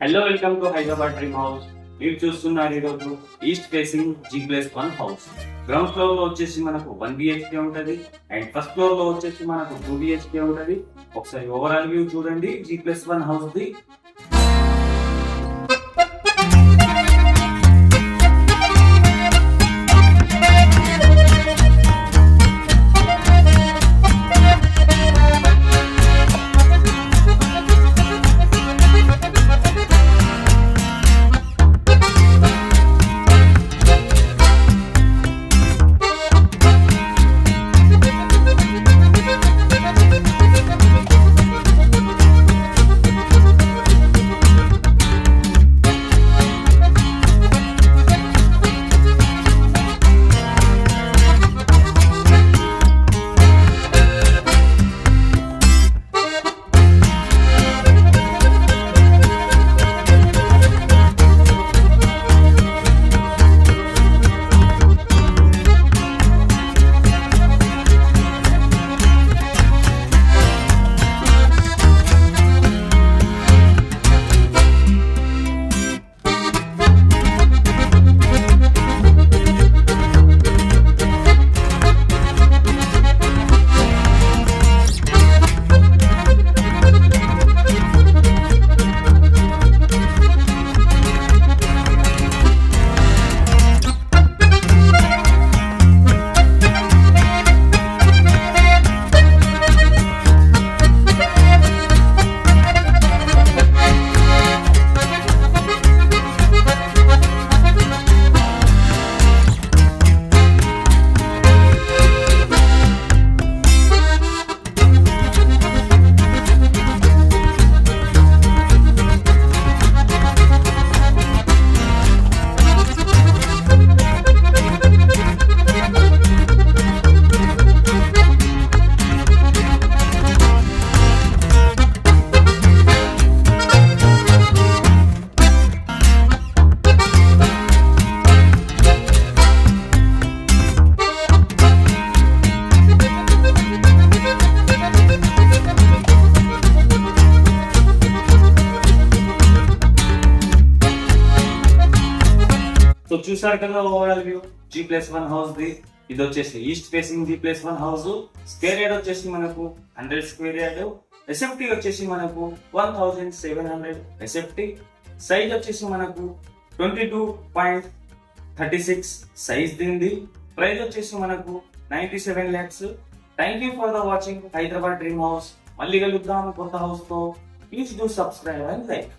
Hello, welcome to Hyderabad dream house. మీరు చూస్తున్నారు ఈరోజు east facing G+1 house. Ground floor లో వచ్చేసి మనకు 1 BHK ఉంటది అండ్ ఫస్ట్ ఫ్లోర్ లో వచ్చేసి మనకు 2 BHK ఉంటది. ఒకసారి ఓవరాల్ వ్యూ చూడండి G+1 హౌస్ ది. సో చూసారు కదా overall view G+1 house the. ఇది వచ్చేసి east facing G+1 house. Square yard వచ్చేసి మనకు 100 స్క్వేర్ యార్డ్. SFT వచ్చేసి మనకు 1700 SFT. సైజ్ వచ్చేసి మనకు 22.36 సైజ్ దింది. ప్రైస్ వచ్చేసి మనకు 97 lakhs. Thank you for the watching Hyderabad dream house. మళ్ళీ కలుద్దాం కొత్త హౌస్ తో. Please do subscribe and like.